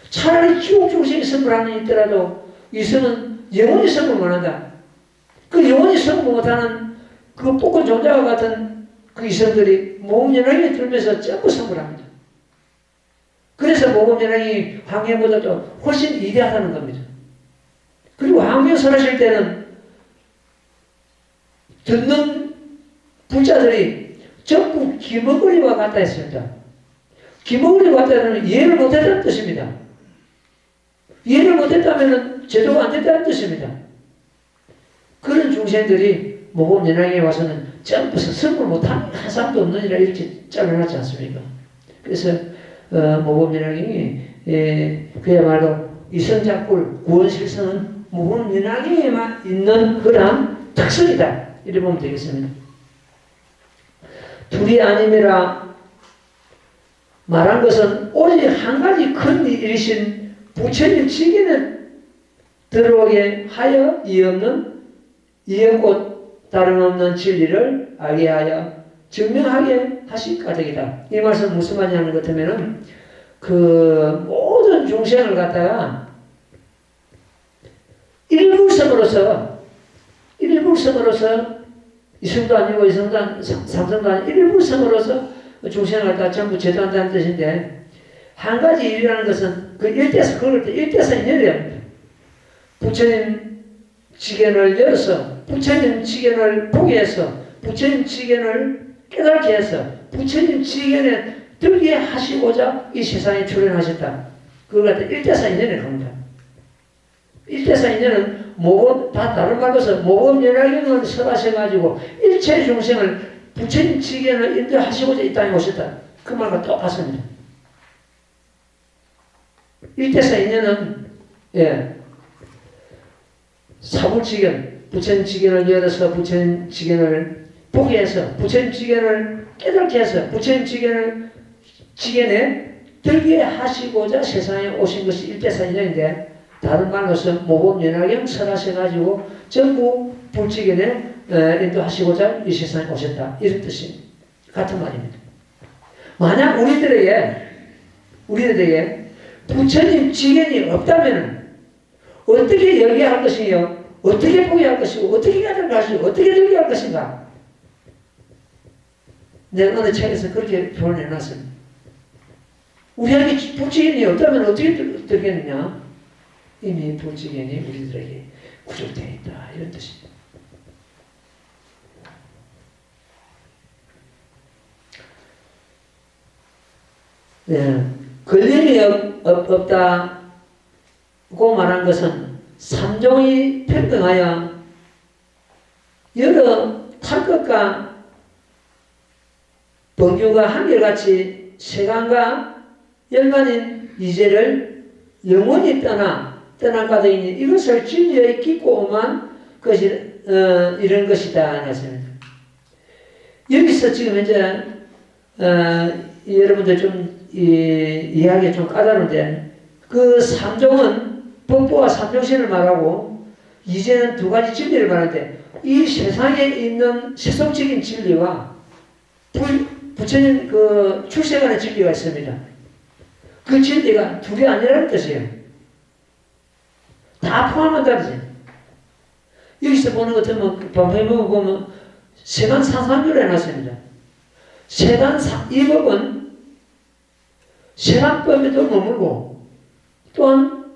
차라리 지옥 중생이 성불하는 이 있더라도 이성은 영원히 성불 못한다. 그 영원히 성불 못하는 그 뽀꼬조자와 같은 그 이성들이 모범연학에 들면서 전부 성불합니다. 그래서 모범연학이 황경보다도 훨씬 위대하다는 겁니다. 그리고 황경 설하실 때는 듣는 불자들이 전부 기머거리와 같다 했습니다. 기머거리와 같다는 이해를 못했다는 뜻입니다. 이해를 못했다면 제도가 안 됐다는 뜻입니다. 그런 중생들이 모범연학에 와서는 전부 성불 못한 한 사람도 없느니라 이렇게 잘라놨지 않습니까? 그래서 모범연화경이 그야말로 이성작불 구원실성은 모범연화경에만 있는 그러한 특성이다. 이렇게 보면 되겠습니다. 둘이 아님이라 말한 것은 오직 한 가지 큰 일이신 부처님 직에는 들어오게 하여 이에 없고 다름없는 진리를 알게 하여 증명하게 하실 까닭이다. 이 말씀 무슨 말이냐는 것 같으면은 그 모든 중생을 갖다가 일불성으로서 이성도 아니고 이성도 아니고 삼성도 아니고 일불성으로서 중생을 갖다가 전부 제도한다는 뜻인데, 한 가지 일이라는 것은 그 일대사, 그걸 일대사 인연이랍니다. 부처님 지견을 열어서, 부처님 지견을 보게 해서, 부처님 지견을 깨닫게 해서, 부처님 지견에 들게 하시고자 이 세상에 출현하셨다. 그걸 갖다 일대사 인연이라고 합니다. 일대사 인연은 모범, 다 다른 말로서 모범연화경을 설하셔가지고 일체 중생을 부처님 지견을 인도하시고자 이 땅에 오셨다. 그 말과 똑같습니다. 일대사 인연은 사불지견, 부처님 지견을 열어서 부처님 지견을 보게 해서, 부처님 지견을 깨닫게 해서, 부처님 지견에 들게 하시고자 세상에 오신 것이 일대사 인연인데, 다른 말로서 모범연화경 설하셔가지고 전부 불지견에 인도하시고자 이 세상에 오셨다. 이런 뜻입니다. 같은 말입니다. 만약 우리들에게 부처님 지견이 없다면 어떻게 열게 할 것이요? 어떻게 보게 할 것이고, 어떻게 가져갈 것이고, 어떻게 들게 할 것인가? 내가 어느 책에서 그렇게 표현해 놨습니다. 우리에게 불지견이 없다면 어떻게 들겠느냐? 이미 불지견이 우리들에게 구족되어 있다. 이런 뜻입니다. 걸림이 없다고 말한 것은 삼종이 평등하여 여러 탈 것과 번규가 한결같이 세간과 열반인 이제를 영원히 떠난 까닭이니 이것을 진리에 깊고 오만 것이 이런 것이다 하셨습니다. 여기서 지금 현재 여러분들 좀 이해하기 좀 까다로운데, 그 삼종은 법보와 삼종신을 말하고 이제는 두 가지 진리를 말하는데, 이 세상에 있는 세속적인 진리와 부처님 그 출세간의 진리가 있습니다. 그 진리가 둘이 아니라는 뜻이에요. 다 포함한다는 뜻이에요. 여기서 보는 것 같으면 법회문을 보면 세간 상상교를 해놨습니다. 이 법은 세간법에도 머물고 또한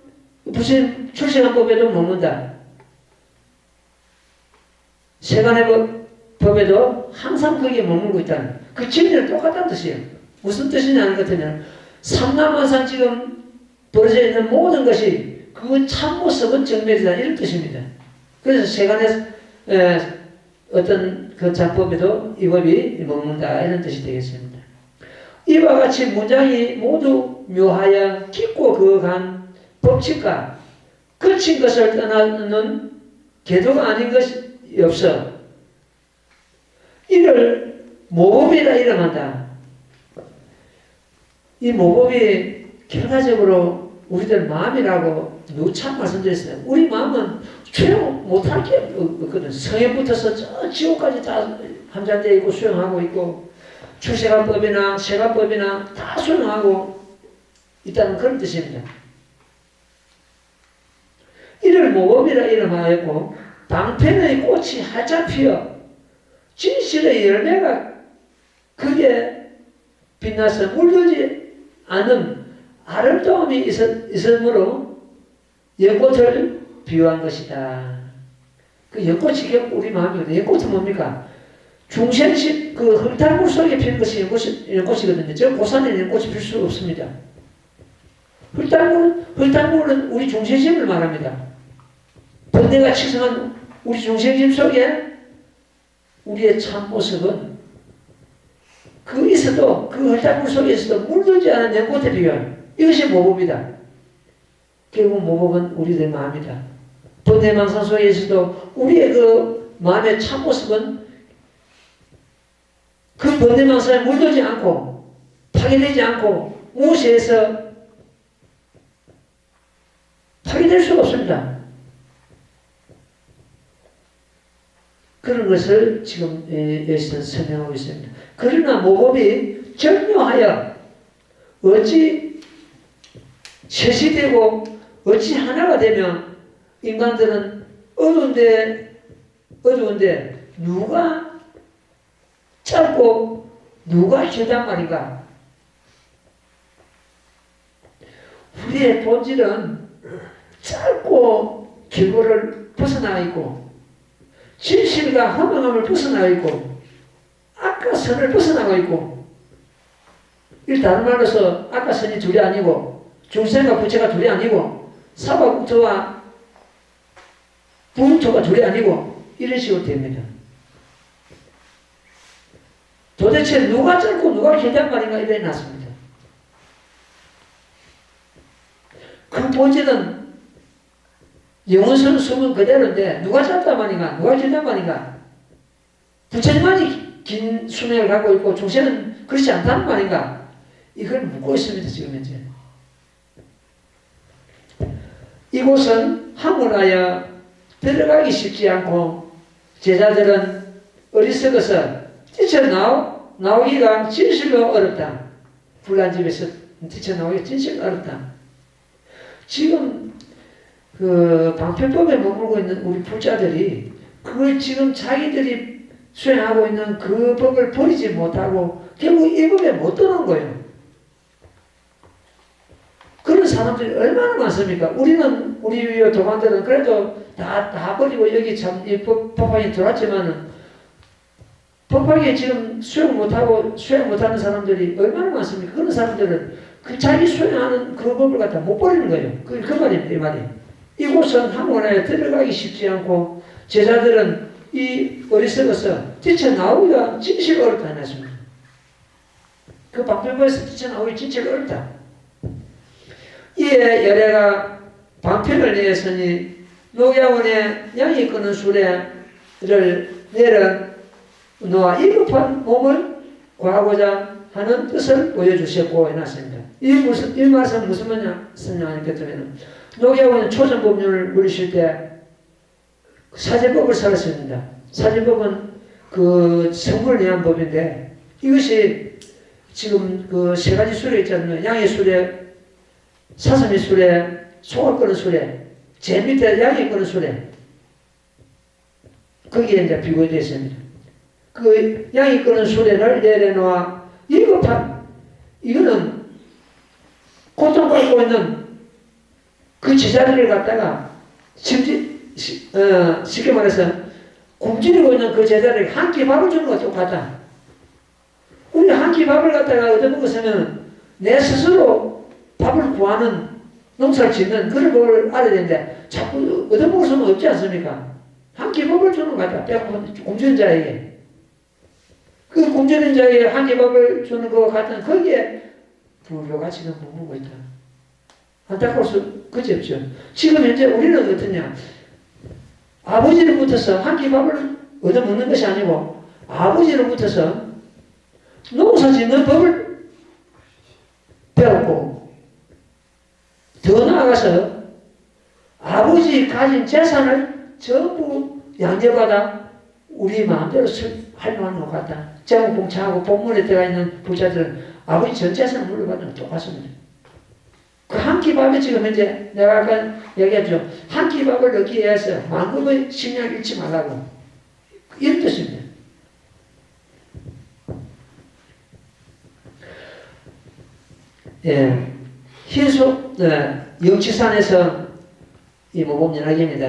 부처님 출세간법에도 머문다. 세간의 법에도 항상 거기에 머물고 있다는 그 진리는 똑같다는 뜻이에요. 무슨 뜻이냐는 것 같으면 삼남한상 지금 벌어져 있는 모든 것이 그 참모습은 정멸이다 이런 뜻입니다. 그래서 세간의 어떤 그 작법에도 이 법이 머문다 이런 뜻이 되겠습니다. 이와 같이 문장이 모두 묘하여 깊고 거한 법칙과 거친 것을 떠나는 계도가 아닌 것이 없어 이를 모법이라 이름한다. 이 모법이 결과적으로 우리들 마음이라고 누차 말씀드렸어요. 우리 마음은 수용 못할 게 없거든. 성에부터서 저 지옥까지 다 함장되어 있고 수용하고 있고, 출세간법이나 세간법이나 다 수용하고 있다는 그런 뜻입니다. 이를 모범이라 이름하였고, 방편의 꽃이 활짝 피어 진실의 열매가 크게 빛나서 물들지 않은 아름다움이 있으므로 연꽃을 비유한 것이다. 그 연꽃이 우리 마음이거든요. 연꽃은 뭡니까? 중생식 그 흙탕물 속에 피는 것이 연꽃이거든요. 저 고산에 연꽃이 필 수 없습니다. 흙탕물은 우리 중생심을 말합니다. 번뇌가 치성한 우리 중생심 속에 우리의 참모습은 그 있어도 그 헐탕물 속에 있어도 물들지 않은 연꽃에 비교한 이것이 모범이다. 결국 모범은 우리들 마음이다. 번뇌망상 속에 있어도 우리의 그 마음의 참모습은 그 번뇌망상에 물들지 않고 파괴되지 않고 무엇에서 파괴될 수가 없습니다. 그런 것을 지금 여기서 설명하고 있습니다. 그러나 모범이 절묘하여 어찌 셋이 되고 어찌 하나가 되면 인간들은 어두운데 누가 짧고 누가 길단 말인가? 우리의 본질은 짧고 길고를 벗어나 있고 진실과 허망함을 벗어나 있고 악과 선을 벗어나고 있고 이 다른 말로서 악과 선이 둘이 아니고 중생과 부처가 둘이 아니고 사과 국토와 부국토가 둘이 아니고 이런 식으로 됩니다. 도대체 누가 짧고 누가 길단 말인가 이래 났습니다. 그 본질은 영원선 숨은 그대로인데 누가 짧단 말인가 누가 길단 말인가 부처님만이 긴 수명을 갖고 있고 중생은 그렇지 않다는 말인가 이걸 묻고 있습니다. 지금 현재 이곳은 항문하여 들어가기 쉽지 않고 제자들은 어리석어서 뛰쳐나오기가 진실로 어렵다. 불난집에서 뛰쳐나오기가 진실로 어렵다. 지금 그 방편법에 머물고 있는 우리 불자들이 그걸 지금 자기들이 수행하고 있는 그 법을 버리지 못하고 결국 이 법에 못 들어온 거예요. 그런 사람들이 얼마나 많습니까? 우리 도반들은 그래도 다 버리고 여기 참 이 법학에 들어왔지만은 법학에 지금 수행 못하는 사람들이 얼마나 많습니까? 그런 사람들은 그 자기 수행하는 그 법을 갖다 못 버리는 거예요. 그 말입니다. 이 말이. 이곳은 학문에 들어가기 쉽지 않고 제자들은 이 어리석어서 뛰쳐나오기가 진실 어렵다 했습니다. 그 방편법에서 뛰쳐나오기 진실 어렵다. 이에 열애가 방편을 내었으니 녹야원에 양이 끄는 수레를 내려놓아 일급한 몸을 구하고자 하는 뜻을 보여주셨고 해놨습니다. 이 말씀은 무슨 말이냐 하면 녹야원은 초전법륜을 물으실 때 사제법을 살았습니다. 사제법은 그 성불을 위한 법인데 이것이 지금 그 세 가지 수레 있잖아요. 양의 수레, 사슴의 수레, 소가 끄는 수레, 제 밑에 양이 끄는 수레. 거기에 이제 비교되어 있습니다. 그 양이 끄는 수레를 내려놓아 일급한 이거는 고통받고 있는 그 제자들을 갖다가 쉽게 말해서 굶주리고 있는 그 제자들에게 한 끼 밥을 주는 것과 똑같다. 우리 한 끼 밥을 갖다가 얻어먹었으면 내 스스로 밥을 구하는 농사를 짓는 그런 법을 알아야 되는데 자꾸 얻어먹을 수는 없지 않습니까? 한 끼 밥을 주는 것 같다. 배고픈 굶주린 자에게. 그 굶주린 자에게 한 끼 밥을 주는 것 같은 거기에 불교가 지금 머물고 있다. 안타까울 수 그지 없죠. 지금 현재 우리는 어떠냐? 아버지로부터서 한 끼 밥을 얻어먹는 것이 아니고 아버지로부터서 농사 짓는 법을 배웠고 더 나아가서 아버지 가진 재산을 전부 양제받아 우리 마음대로 활용하는 것 같다. 제목공창하고 본문에 들어가 있는 부자들은 아버지 전 재산을 물려받는 것 똑같습니다. 그 한 끼 밥에 지금 현재 내가 아까 얘기했죠. 한 끼 밥을 얻기 위해서 만금의 식량을 잃지 말라고. 이런 뜻입니다. 예. 영치산에서 이 모범 연합입니다.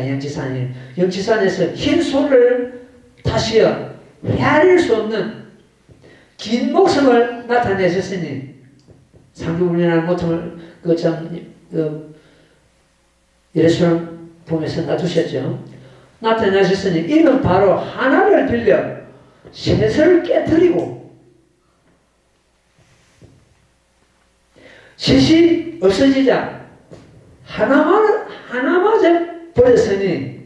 영치산에서 흰 소를 타시어 헤아릴 수 없는 긴 목숨을 나타내셨으니 상주불륜한 모퉁을 예수님 보면서 놔두셨죠. 나타나셨으니 이는 바로 하나를 빌려 셋을 깨뜨리고 셋이 없어지자 하나마저 버렸으니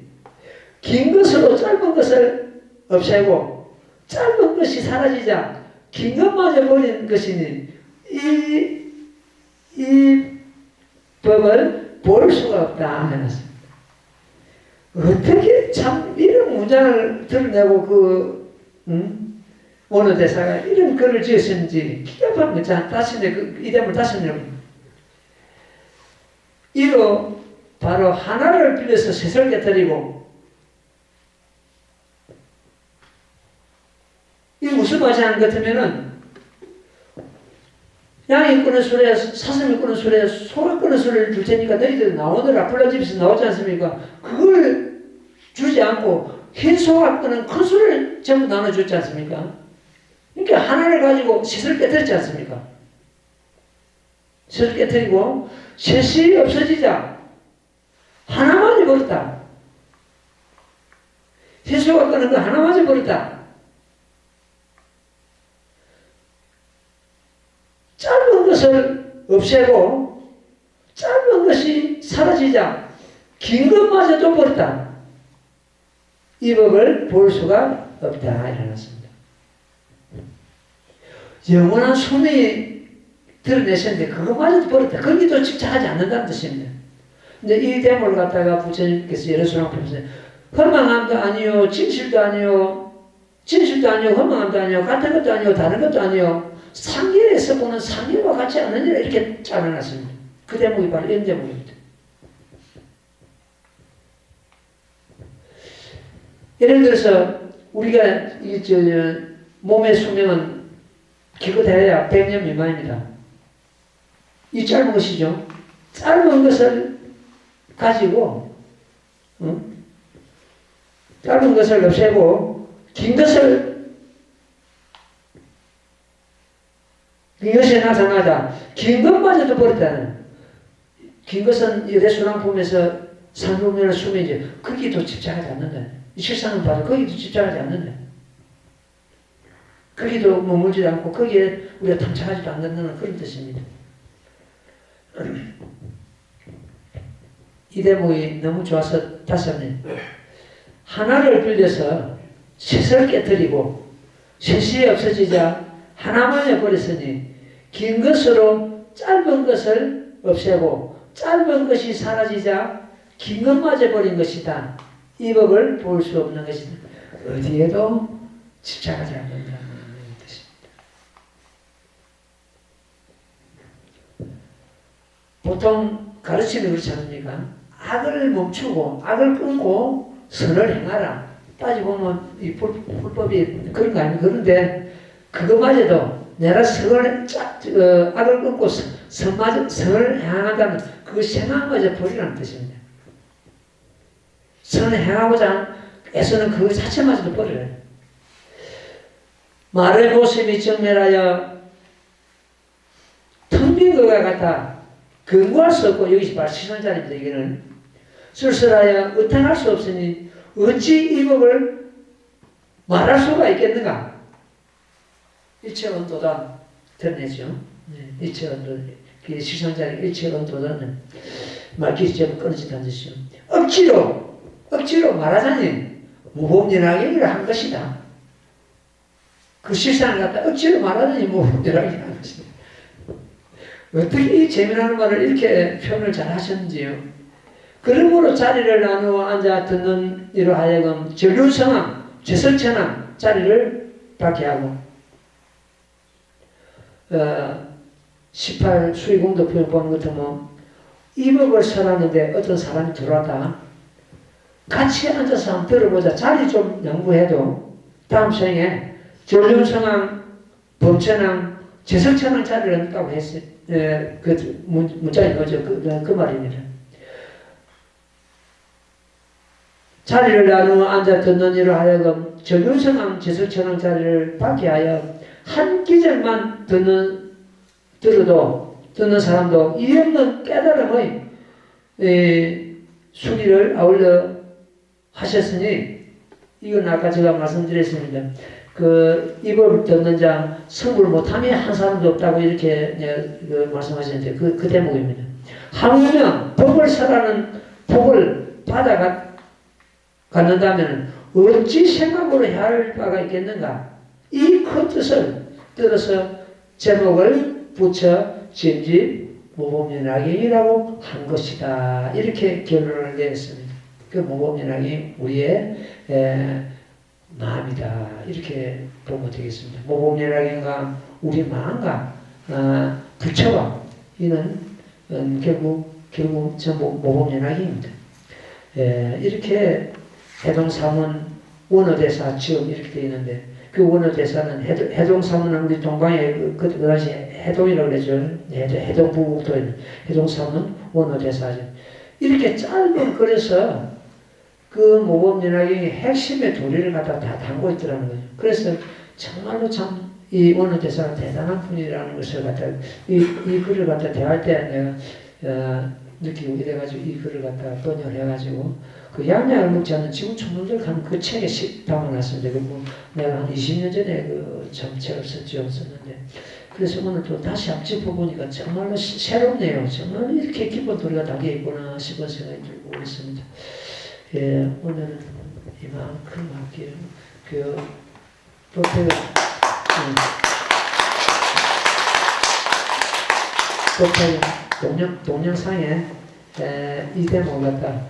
긴 것으로 짧은 것을 없애고 짧은 것이 사라지자 긴 것마저 버린 것이니 이 법을 볼 수가 없다 해놨습니다. 어떻게 참 이런 문장을 드러내고 오늘 대사가 이런 글을 지었는지 기가 막힙니다. 다시네 이대물 다시네. 이로 바로 하나를 빌려서 셋을 깨뜨리고 이 무슨 말이 하는 것 같으면은 양이 끄는 소리에 사슴이 끄는 소리에 소가 끄는 소리를 줄 테니까 너희들 나오느라 불난집에서 나오지 않습니까? 그걸 주지 않고 흰 소가 끄는 큰 소리를 전부 나눠줬지 않습니까? 그러니까 하나를 가지고 셋을 깨뜨렸지 않습니까? 셋을 깨뜨리고 셋이 없어지자 하나만 버렸다. 흰 소가 끄는 거 하나만 버렸다. 짧은 것을 없애고 짧은 것이 사라지자 긴 것마저도 버렸다. 이 법을 볼 수가 없다. 일어났습니다. 영원한 소명이 드러내셨는데 그것마저도 버렸다. 거기도 집착하지 않는다는 뜻입니다. 근데 이 대목을 갖다가 부처님께서 예루살렘 앞에서 허망함도 아니요, 진실도 아니요, 허망함도 아니요, 같은 것도 아니요, 다른 것도 아니요, 상계에서 보는 상계와 같지 않느니라 이렇게 짜내놨습니다. 그 대목이 바로 이런 대목입니다. 예를 들어서 우리가 몸의 수명은 기껏해야 100년 미만입니다. 이 짧은 것이죠. 짧은 것을 가지고 짧은 것을 없애고 긴 것이 나타나자 긴 것마저도 버렸다는. 긴 것은 레수랑품에서 상용면을 수면이지 거기도 집착하지 않는다. 이 실상은 바로 거기도 집착하지 않는다. 거기도 머물지 않고 거기에 우리가 탐착하지도 않는다는 그런 뜻입니다. 이 대목이 너무 좋아서 다시 한번 하나를 빌려서 셋을 깨뜨리고 셋이 없어지자 하나만을 버렸으니 긴 것으로 짧은 것을 없애고 짧은 것이 사라지자 긴 것마저 버린 것이다. 이 법을 볼 수 없는 것이다. 어디에도 집착하지 않는다는 뜻입니다. 보통 가르침이 그렇지 않습니까? 악을 멈추고 악을 끊고 선을 행하라. 따지보면 이 불법이 그런 거 아닙니까? 그런데 그거마저도 내가 악을 끊고 선을 행한다면 그것이 행함마저 버리라는 뜻입니다. 선을 행하고자 애쓰는 그 자체마저도 버려요. 말의 모습이 정멸하여 텅 빈 것과 같아 근거할 수 없고 여기서 바로 시선자입니다. 이게는 쓸쓸하여 의탄할 수 없으니 어찌 이 법을 말할 수가 있겠는가? 일체언도다 드러내죠. 일체언도 시선자의 일체언도다는 말귀시 제법 끊어진다는 뜻이죠. 억지로 말하자니 무법연하기를 한 것이다. 그 실상을 갖다 억지로 말하자니 무법연하기를 한 것이다. 어떻게 이 재미나는 말을 이렇게 표현을 잘 하셨는지요. 그러므로 자리를 나누어 앉아 듣는 이로 하여금 전륜성함, 제설천함 자리를 받게 하고 18 수의공도 표현 보는 것 같으면 이 법을 설하는데 어떤 사람이 들어왔다. 같이 앉아서 한번 들어보자. 자리 좀 양보해도 다음 생에 전륜성함, 범천함, 제설천함 자리를 한다고 했어요. 그 문자인 거죠. 그 말입니다. 자리를 나누어 앉아 듣는 이로 하여금 전륜성함, 제설천함 자리를 받게 하여 한 기절만 들어도 듣는 사람도 이 없는 깨달음의 수리를 아울러 하셨으니 이건 아까 제가 말씀드렸습니다. 이걸 듣는 자 성불 못함이 한 사람도 없다고 이렇게 말씀하시는데 그 대목입니다. 하물며 복을 받아갖는다면 어찌 생각으로 해야 할 바가 있겠는가? 이 큰 뜻을 들어서 제목을 붙여 진지 모범연락이라고 한 것이다. 이렇게 결론을 내렸습니다. 그 모범연락이 우리의 마음이다. 이렇게 보면 되겠습니다. 모범연락인가 우리 마음과 부처와 이는 결국 전부 모범연락입니다. 이렇게 해동사문 원어대사 지음 이렇게 되어 있는데 그 원어대사는 해동사문은 우리 동방에 그 당시 해동이라고 그러죠. 해동부국도에 해동사문 원어대사죠. 이렇게 짧은 글에서 그 모범연락이 핵심의 도리를 갖다 다 담고 있더라는 거죠. 그래서 정말로 참 이 원어대사가 대단한 분이라는 것을 갖다 이 글을 갖다 대할 때 내가 느끼고 이래가지고 이 글을 갖다 번역을 해가지고 그 양약을 먹지 않는 지구 천문들 하는 그 책에 담아놨습니다. 그리고 내가 한 20년 전에 그 책을 썼는데 그래서 오늘 또 다시 앞짚어 보니까 정말로 새롭네요. 정말 이렇게 기본 도리가 담겨 있구나 싶은 생각이 들고 있습니다. 예, 오늘은 이만큼 할게요. 동영상에 이 대목 같다.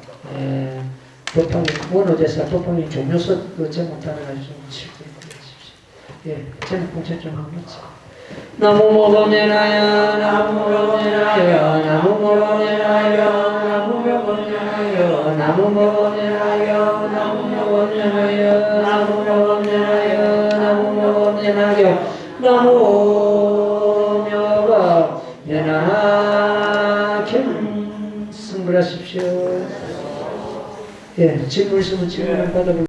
원어대사 법황이 종료서 그 제목 따라가지고 좀 칠도록 해주십시오. 예, 제목 공책 좀 한번 쳐. 나무 모범연하여 나무 모범연하여 나무 모범연하여 나무 모범연하여 나무 모범연하여 나무 모범연하여 나무 모범연하여 나무 모범연하여 나무 모범연하여 승불하십시오. 예, 질문 있으면 질문을 받아볼게요.